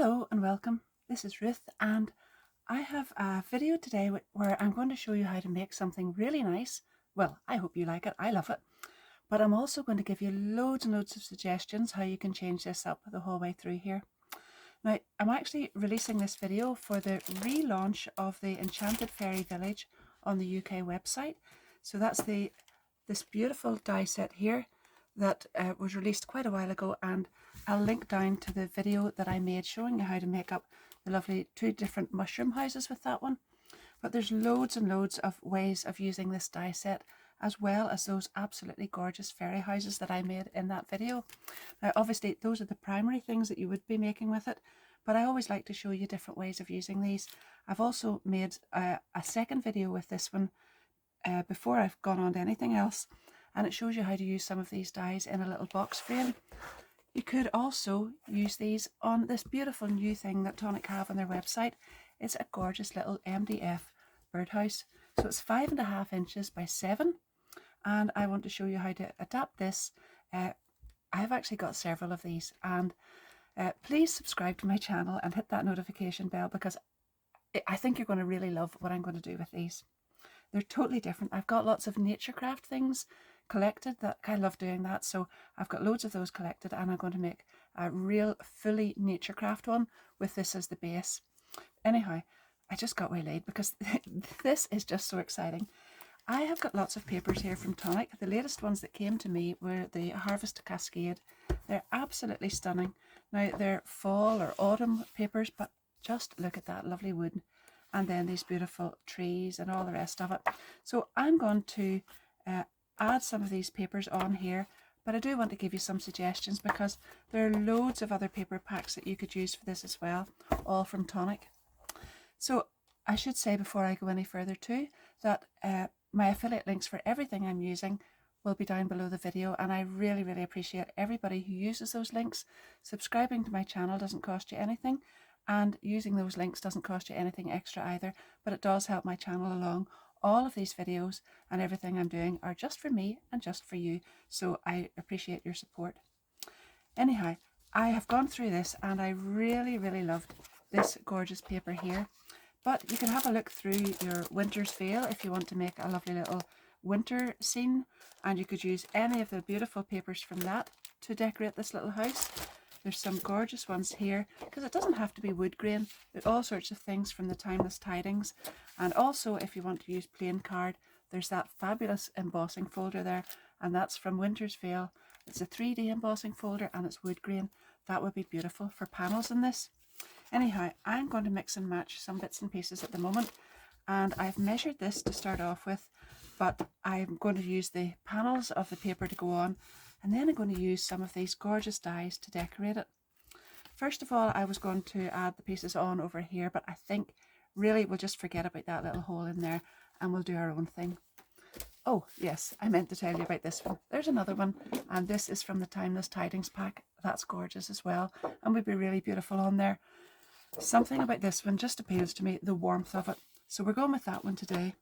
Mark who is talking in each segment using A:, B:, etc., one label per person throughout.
A: Hello and welcome. This is Ruth and I have a video today where I'm going to show you how to make something really nice. Well, I hope you like it. I love it. But I'm also going to give you loads and loads of suggestions how you can change this up the whole way through here. Now, I'm actually releasing this video for the relaunch of the Enchanted Fairy Village on the UK website. So that's this beautiful die set here that was released quite a while ago, and I'll link down to the video that I made showing you how to make up the lovely 2 different mushroom houses with that one. But there's loads and loads of ways of using this die set, as well as those absolutely gorgeous fairy houses that I made in that video. Now obviously those are the primary things that you would be making with it, but I always like to show you different ways of using these. I've also made a second video with this one before I've gone on to anything else, and it shows you how to use some of these dies in a little box frame. You could also use these on this beautiful new thing that Tonic have on their website. It's a gorgeous little MDF birdhouse. So it's 5.5 inches by 7, and I want to show you how to adapt this. I've actually got several of these, and please subscribe to my channel and hit that notification bell, because I think you're going to really love what I'm going to do with these. They're totally different. I've got lots of nature craft things collected that I love doing that, so I've got loads of those collected, and I'm going to make a real fully nature craft one with this as the base. Anyhow, I just got waylaid because this is just so exciting. I have got lots of papers here from Tonic. The latest ones that came to me were the Harvest Cascade. They're absolutely stunning. Now they're fall or autumn papers, but just look at that lovely wood, and then these beautiful trees and all the rest of it. So I'm going to add some of these papers on here, but I do want to give you some suggestions because there are loads of other paper packs that you could use for this as well, all from Tonic. So I should say before I go any further too that my affiliate links for everything I'm using will be down below the video, and I really appreciate everybody who uses those links. Subscribing to my channel doesn't cost you anything, and using those links doesn't cost you anything extra either, but it does help my channel along. All of these videos and everything I'm doing are just for me and just for you, so I appreciate your support. Anyhow, I have gone through this and I really loved this gorgeous paper here, but you can have a look through your Winter's Veil if you want to make a lovely little winter scene, and you could use any of the beautiful papers from that to decorate this little house. There's some gorgeous ones here, because it doesn't have to be wood grain. There's all sorts of things from the Timeless Tidings. And also, if you want to use plain card, there's that fabulous embossing folder there, and that's from Winter's Veil. It's a 3D embossing folder and it's wood grain. That would be beautiful for panels in this. Anyhow, I'm going to mix and match some bits and pieces at the moment, and I've measured this to start off with, but I'm going to use the panels of the paper to go on, and then I'm going to use some of these gorgeous dies to decorate it. First of all, I was going to add the pieces on over here, but I think really we'll just forget about that little hole in there and we'll do our own thing. Oh yes, I meant to tell you about this one. There's another one, and this is from the Timeless Tidings pack. That's gorgeous as well, and would be really beautiful on there. Something about this one just appeals to me, the warmth of it. So we're going with that one today.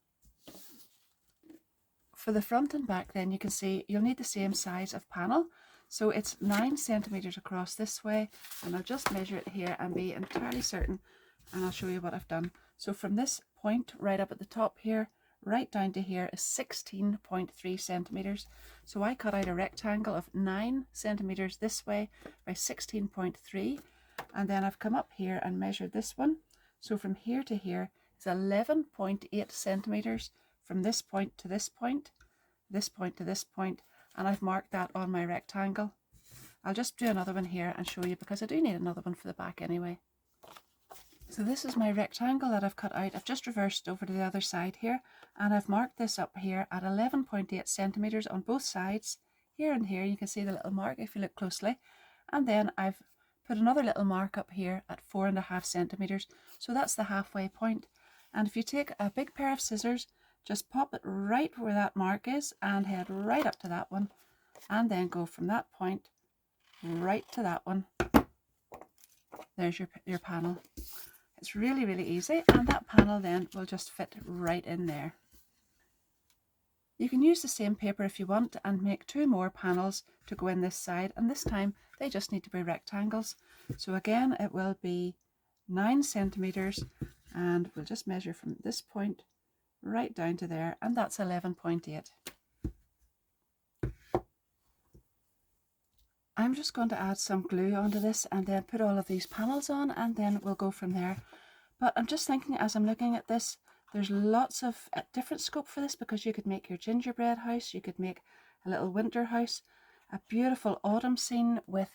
A: For the front and back then, you can see you'll need the same size of panel. So it's 9 centimeters across this way, and I'll just measure it here and be entirely certain, and I'll show you what I've done. So from this point right up at the top here, right down to here is 16.3 centimeters. So I cut out a rectangle of 9 centimeters this way by 16.3, and then I've come up here and measured this one. So from here to here is 11.8 centimeters. From this point to this point, this point to this point, and I've marked that on my rectangle. I'll just do another one here and show you, because I do need another one for the back anyway. So this is my rectangle that I've cut out. I've just reversed over to the other side here, and I've marked this up here at 11.8 centimeters on both sides. Here and here you can see the little mark if you look closely, and then I've put another little mark up here at 4.5 centimeters. So that's the halfway point. And if you take a big pair of scissors, just pop it right where that mark is and head right up to that one, and then go from that point right to that one. There's your panel. It's really easy, and that panel then will just fit right in there. You can use the same paper if you want and make 2 more panels to go in this side, and this time they just need to be rectangles. So again, it will be 9 centimeters, and we'll just measure from this point right down to there, and that's 11.8. I'm just going to add some glue onto this and then put all of these panels on, and then we'll go from there. But I'm just thinking, as I'm looking at this, there's lots of different scope for this, because you could make your gingerbread house, you could make a little winter house, a beautiful autumn scene with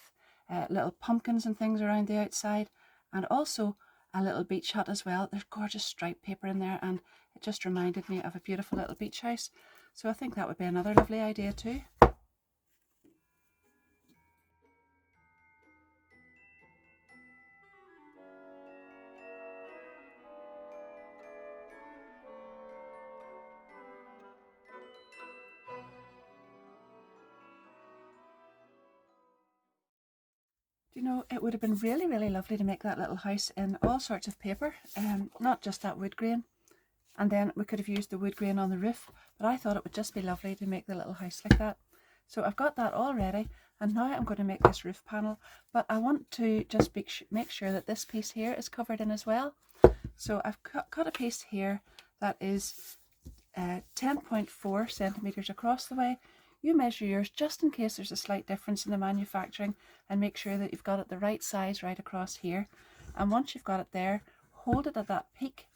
A: little pumpkins and things around the outside, and also a little beach hut as well. There's gorgeous striped paper in there, and it just reminded me of a beautiful little beach house. So I think that would be another lovely idea too. You know, it would have been really, really lovely to make that little house in all sorts of paper, not just that wood grain. And then we could have used the wood grain on the roof, but I thought it would just be lovely to make the little house like that. So I've got that all ready, and now I'm going to make this roof panel, but I want to just make sure that this piece here is covered in as well. So I've cut a piece here that is 10.4 centimeters across the way. You measure yours just in case there's a slight difference in the manufacturing, and make sure that you've got it the right size right across here. And once you've got it there, hold it at that peak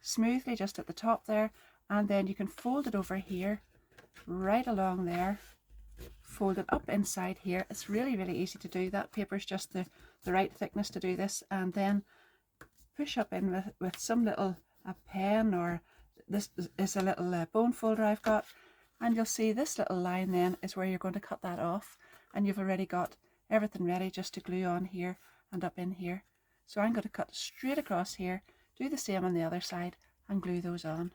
A: smoothly just at the top there, and then you can fold it over here right along there, fold it up inside here. It's really, really easy to do. That paper is just the right thickness to do this, and then push up in with some little pen, or this is a little bone folder I've got, and you'll see this little line then is where you're going to cut that off, and you've already got everything ready just to glue on here and up in here. So I'm going to cut straight across here, do the same on the other side, and glue those on.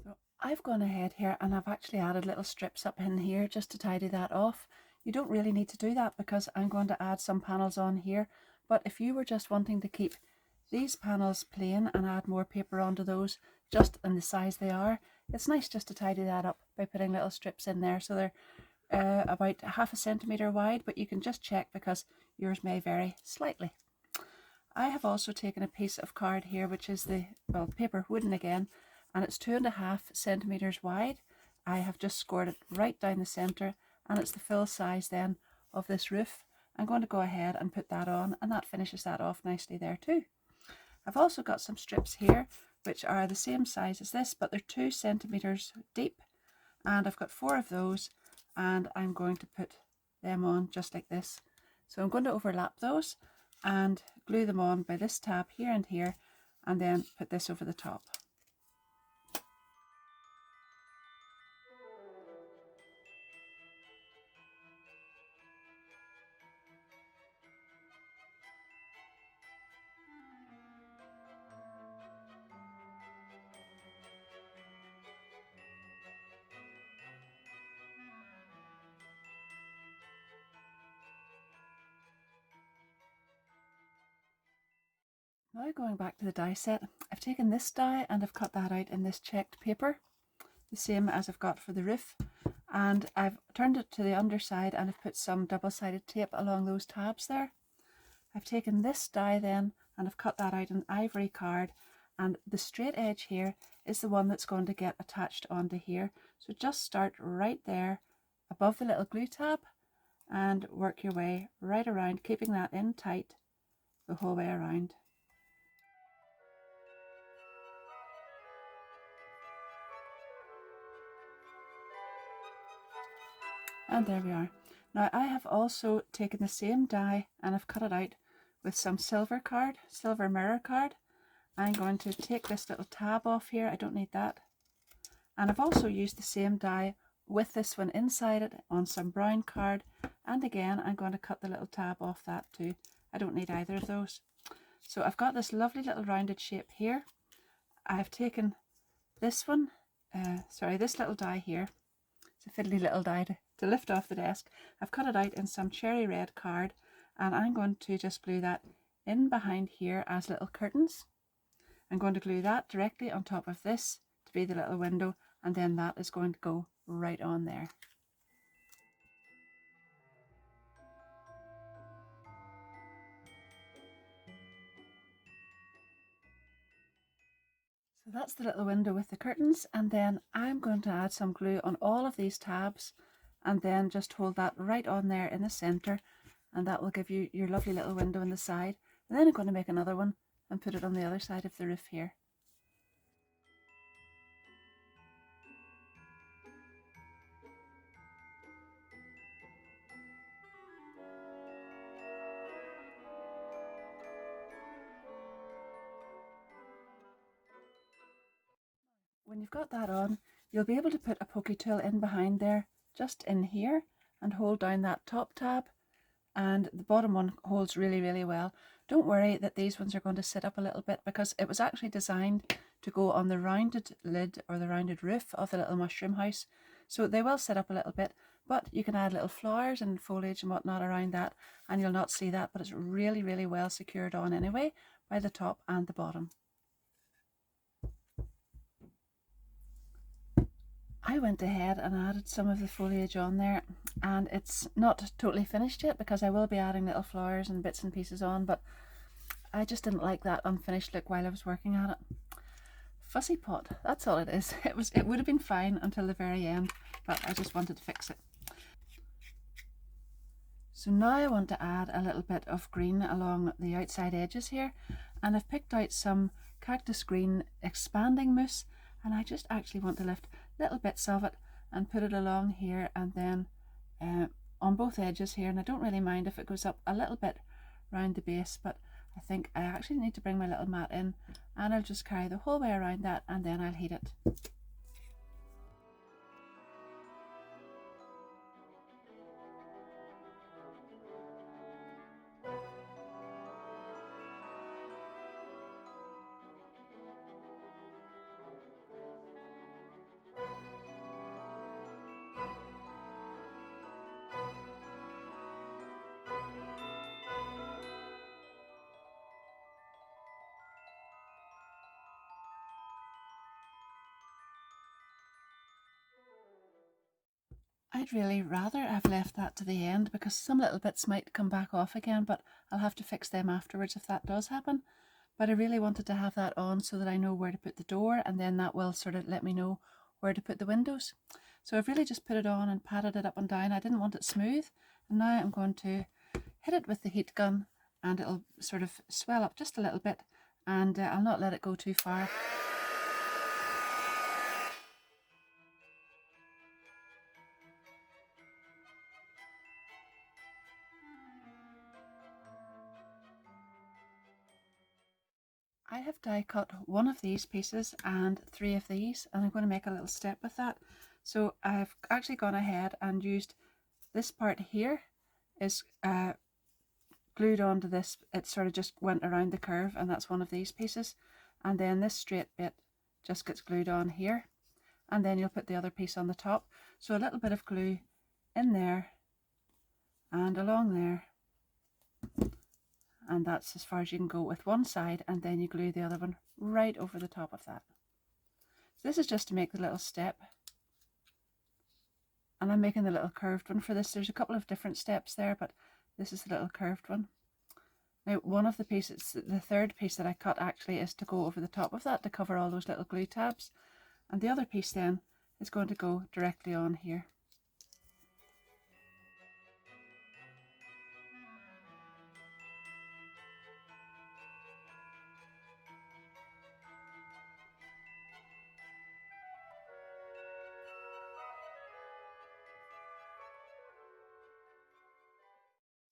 A: So I've gone ahead here and I've actually added little strips up in here just to tidy that off. You don't really need to do that because I'm going to add some panels on here, but if you were just wanting to keep these panels plain and add more paper onto those just in the size they are, it's nice just to tidy that up by putting little strips in there. So they're about 1/2 centimeter wide, but you can just check because yours may vary slightly. I have also taken a piece of card here, which is the, well, paper wooden again, and it's 2.5 centimeters wide. I have just scored it right down the center, and it's the full size then of this roof. I'm going to go ahead and put that on, and that finishes that off nicely there too. I've also got some strips here which are the same size as this, but they're 2 centimeters deep, and I've got 4 of those, and I'm going to put them on just like this. So I'm going to overlap those and glue them on by this tab here and here, and then put this over the top. Now going back to the die set, I've taken this die and I've cut that out in this checked paper, the same as I've got for the roof, and I've turned it to the underside and I've put some double-sided tape along those tabs there. I've taken this die then and I've cut that out in ivory card, and the straight edge here is the one that's going to get attached onto here. So just start right there above the little glue tab and work your way right around, keeping that in tight the whole way around. And there we are. Now I have also taken the same die and I've cut it out with some silver mirror card. I'm going to take this little tab off here, I don't need that. And I've also used the same die with this one inside it on some brown card, and again I'm going to cut the little tab off that too. I don't need either of those. So I've got this lovely little rounded shape here. I've taken this one, this little die here, it's a fiddly little die to lift off the desk. I've cut it out in some cherry red card, and I'm going to just glue that in behind here as little curtains. I'm going to glue that directly on top of this to be the little window, and then that is going to go right on there. So that's the little window with the curtains, and then I'm going to add some glue on all of these tabs and then just hold that right on there in the center, and that will give you your lovely little window in the side. And then I'm going to make another one and put it on the other side of the roof here. When you've got that on, you'll be able to put a pokey tool in behind there, just in here, and hold down that top tab, and the bottom one holds really well. Don't worry that these ones are going to sit up a little bit, because it was actually designed to go on the rounded lid or the rounded roof of the little mushroom house, so they will sit up a little bit, but you can add little flowers and foliage and whatnot around that and you'll not see that, but it's really well secured on anyway by the top and the bottom. I went ahead and added some of the foliage on there, and it's not totally finished yet because I will be adding little flowers and bits and pieces on, but I just didn't like that unfinished look while I was working at it. Fussy pot, that's all it is. It would have been fine until the very end, but I just wanted to fix it. So now I want to add a little bit of green along the outside edges here, and I've picked out some cactus green expanding mousse, and I just actually want to lift little bits of it and put it along here and then on both edges here, and I don't really mind if it goes up a little bit round the base, but I think I actually need to bring my little mat in, and I'll just carry the whole way around that and then I'll heat it. I'd really rather have left that to the end because some little bits might come back off again, but I'll have to fix them afterwards if that does happen. But I really wanted to have that on so that I know where to put the door, and then that will sort of let me know where to put the windows. So I've really just put it on and patted it up and down. I didn't want it smooth, and now I'm going to hit it with the heat gun and it'll sort of swell up just a little bit, and I'll not let it go too far. I have die cut one of these pieces and 3 of these, and I'm going to make a little step with that. So I've actually gone ahead and used this part here is glued onto this. It sort of just went around the curve, and that's one of these pieces, and then this straight bit just gets glued on here, and then you'll put the other piece on the top. So a little bit of glue in there and along there, and that's as far as you can go with one side, and then you glue the other one right over the top of that. So this is just to make the little step, and I'm making the little curved one for this. There's a couple of different steps there, but this is the little curved one. Now one of the pieces, the third piece that I cut actually, is to go over the top of that to cover all those little glue tabs, and the other piece then is going to go directly on here.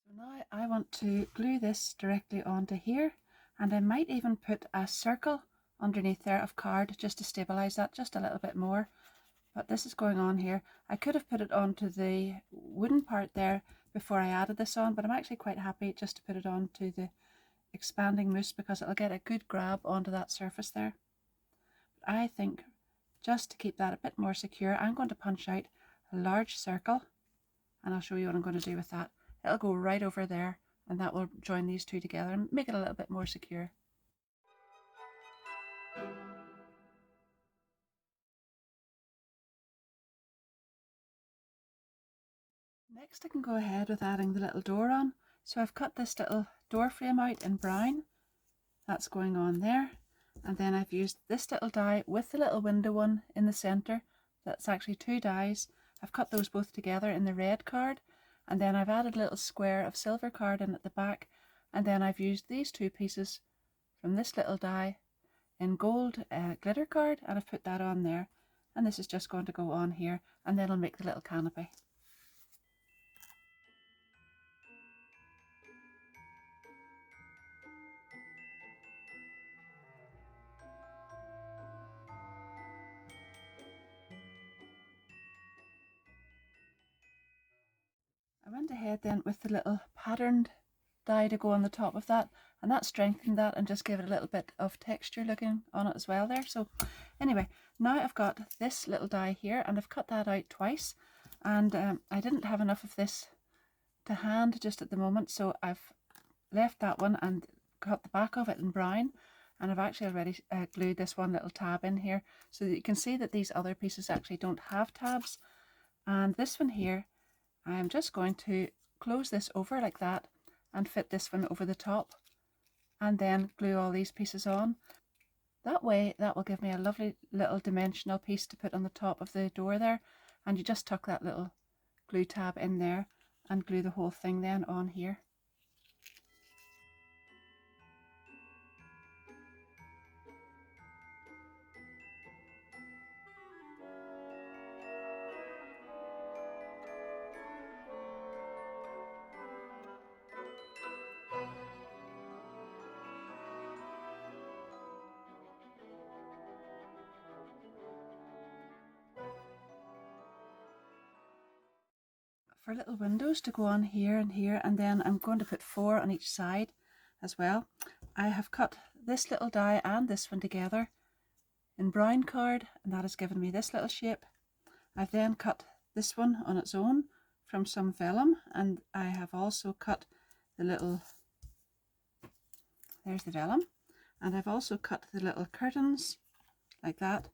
A: So now I want to glue this directly onto here, and I might even put a circle underneath there of card just to stabilize that just a little bit more. But this is going on here. I could have put it onto the wooden part there before I added this on, but I'm actually quite happy just to put it onto the expanding mousse because it'll get a good grab onto that surface there. But I think just to keep that a bit more secure, I'm going to punch out a large circle, and I'll show you what I'm going to do with that. It'll go right over there, and that will join these two together and make it a little bit more secure. Next I can go ahead with adding the little door on. So I've cut this little door frame out in brown. That's going on there. And then I've used this little die with the little window one in the centre. That's actually two dies. I've cut those both together in the red card. And then I've added a little square of silver card in at the back. And then I've used these two pieces from this little die in gold glitter card, and I've put that on there. And this is just going to go on here, and then I'll make the little canopy. I went ahead then with the little patterned die to go on the top of that, and that strengthened that and just gave it a little bit of texture looking on it as well there. So anyway, now I've got this little die here, and I've cut that out twice, and I didn't have enough of this to hand just at the moment, so I've left that one and cut the back of it in brown, and I've actually already glued this one little tab in here so that you can see that these other pieces actually don't have tabs. And this one here, I'm just going to close this over like that and fit this one over the top, and then glue all these pieces on. That way that will give me a lovely little dimensional piece to put on the top of the door there, and you just tuck that little glue tab in there and glue the whole thing then on here. For little windows to go on here and here, and then I'm going to put 4 on each side as well. I have cut this little die and this one together in brown card, and that has given me this little shape. I've then cut this one on its own from some vellum, and I have also cut the little, there's the vellum, and I've also cut the little curtains like that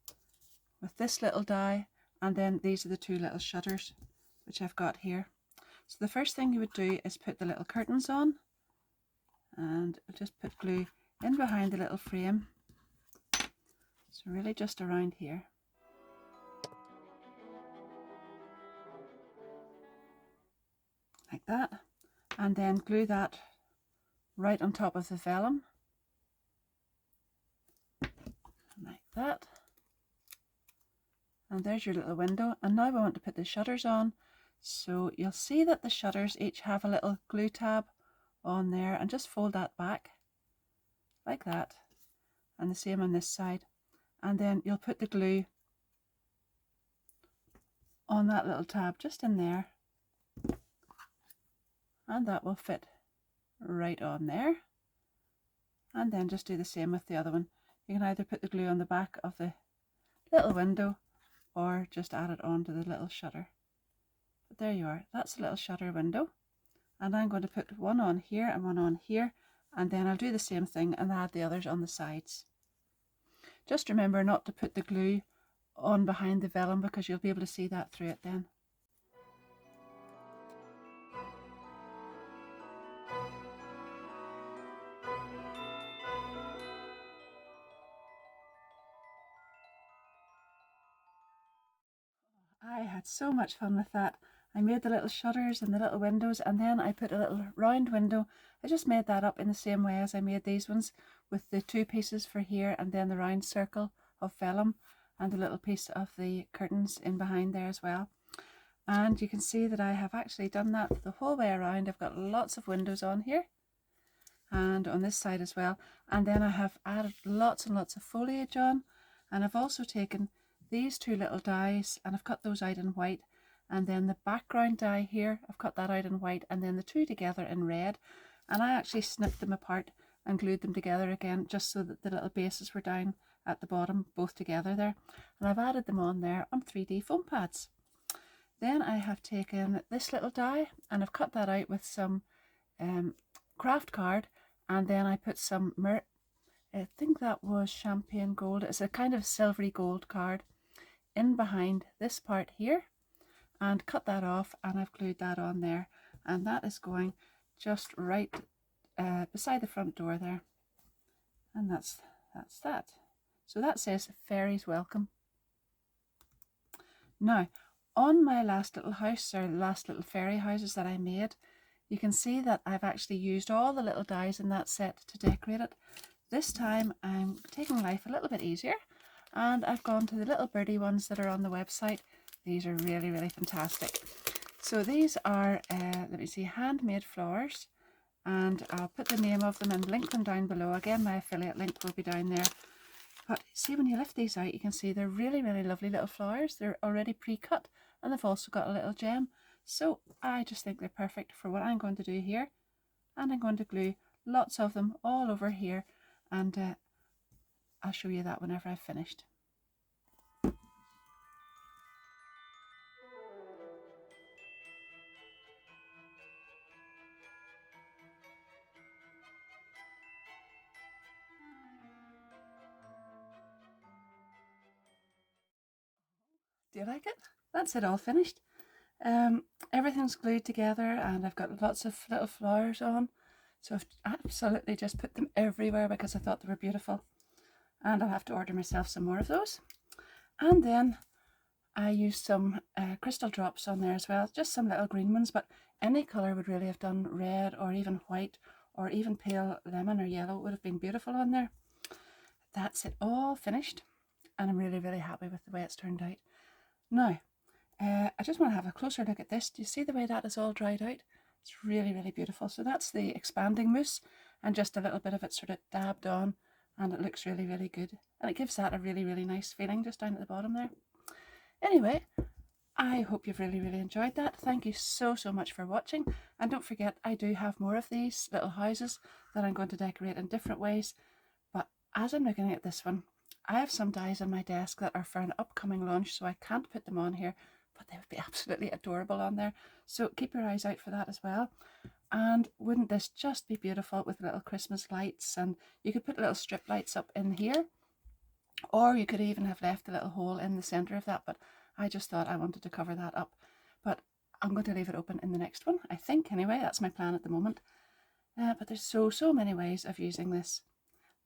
A: with this little die, and then these are the two little shutters which I've got here. So the first thing you would do is put the little curtains on, and I'll just put glue in behind the little frame, so really just around here. Like that, and then glue that right on top of the vellum, like that. And there's your little window, and now we want to put the shutters on. So you'll see that the shutters each have a little glue tab on there, and just fold that back like that, and the same on this side, and then you'll put the glue on that little tab just in there, and that will fit right on there. And then just do the same with the other one. You can either put the glue on the back of the little window or just add it onto the little shutter. But there you are, that's a little shutter window, and I'm going to put one on here and one on here, and then I'll do the same thing and add the others on the sides. Just remember not to put the glue on behind the vellum, because you'll be able to see that through it then. I had so much fun with that. I made the little shutters and the little windows, and then I put a little round window. I just made that up in the same way as I made these ones, with the two pieces for here and then the round circle of vellum and the little piece of the curtains in behind there as well. And you can see that I have actually done that the whole way around. I've got lots of windows on here and on this side as well, and then I have added lots and lots of foliage on, and I've also taken these two little dies and I've cut those out in white, and then the background die here, I've cut that out in white, and then the two together in red, and I actually snipped them apart and glued them together again just so that the little bases were down at the bottom, both together there, and I've added them on there on 3D foam pads. Then I have taken this little die and I've cut that out with some craft card, and then I put some, I think that was champagne gold, it's a kind of silvery gold card, in behind this part here, and cut that off, and I've glued that on there, and that is going just right beside the front door there, and that's that. So that says fairies welcome. Now on my last little house, or last little fairy houses that I made, you can see that I've actually used all the little dies in that set to decorate it. This time I'm taking life a little bit easier, and I've gone to the little birdie ones that are on the website. These are really, really fantastic. So these are, let me see, handmade flowers, and I'll put the name of them and link them down below. Again, my affiliate link will be down there. But see, when you lift these out, you can see they're really, really lovely little flowers. They're already pre-cut, and they've also got a little gem. So I just think they're perfect for what I'm going to do here. And I'm going to glue lots of them all over here, and I'll show you that whenever I've finished. Do you like it? That's it all finished. Everything's glued together, and I've got lots of little flowers on. So I've absolutely just put them everywhere because I thought they were beautiful. And I'll have to order myself some more of those. And then I used some crystal drops on there as well, just some little green ones, but any colour would really have done. Red or even white or even pale lemon or yellow would have been beautiful on there. That's it all finished, and I'm really, really happy with the way it's turned out. Now, I just want to have a closer look at this. Do you see the way that is all dried out? It's really, really beautiful. So that's the expanding mousse, and just a little bit of it sort of dabbed on, and it looks really, really good. And it gives that a really, really nice feeling just down at the bottom there. Anyway, I hope you've really, really enjoyed that. Thank you so, so much for watching. And don't forget, I do have more of these little houses that I'm going to decorate in different ways. But as I'm looking at this one, I have some dies on my desk that are for an upcoming launch, so I can't put them on here, but they would be absolutely adorable on there. So keep your eyes out for that as well. And wouldn't this just be beautiful with little Christmas lights? And you could put little strip lights up in here, or you could even have left a little hole in the center of that, but I just thought I wanted to cover that up. But I'm going to leave it open in the next one, I think. Anyway, that's my plan at the moment. But there's so many ways of using this.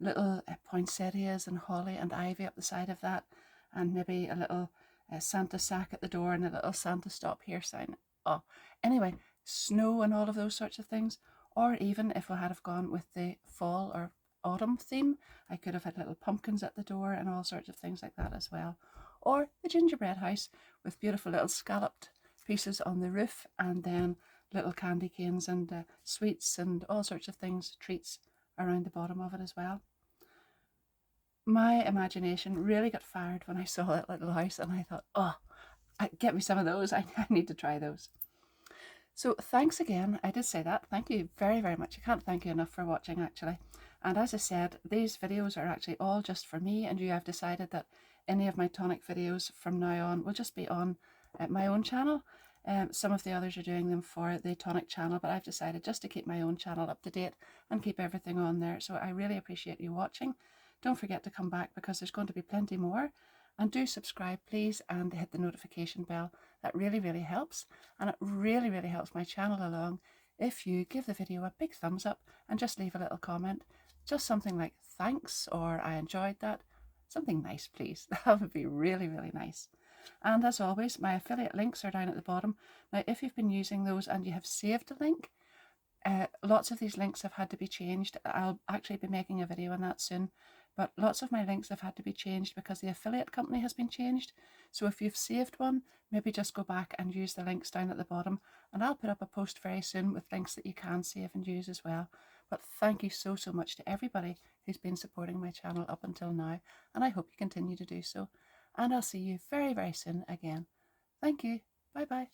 A: Little poinsettias and holly and ivy up the side of that, and maybe a little Santa sack at the door and a little Santa stop here sign. Oh, anyway, snow and all of those sorts of things. Or even if we had have gone with the fall or autumn theme, I could have had little pumpkins at the door and all sorts of things like that as well. Or the gingerbread house with beautiful little scalloped pieces on the roof, and then little candy canes and sweets and all sorts of things, treats around the bottom of it as well. My imagination really got fired when I saw that little house, and I thought, oh, get me some of those. I need to try those. So thanks again. I did say that. Thank you very, very much. I can't thank you enough for watching, actually. And as I said, these videos are actually all just for me and you. I've decided that any of my Tonic videos from now on will just be on my own channel. Some of the others are doing them for the Tonic channel, but I've decided just to keep my own channel up to date and keep everything on there. So I really appreciate you watching. Don't forget to come back because there's going to be plenty more. And do subscribe, please, and hit the notification bell. That really, really helps. And it really, really helps my channel along if you give the video a big thumbs up and just leave a little comment. Just something like thanks or I enjoyed that. Something nice, please. That would be really, really nice. And as always, my affiliate links are down at the bottom. Now, if you've been using those and you have saved a link, lots of these links have had to be changed. I'll actually be making a video on that soon. But lots of my links have had to be changed because the affiliate company has been changed. So if you've saved one, maybe just go back and use the links down at the bottom. And I'll put up a post very soon with links that you can save and use as well. But thank you so much to everybody who's been supporting my channel up until now. And I hope you continue to do so. And I'll see you very, very soon again. Thank you. Bye bye.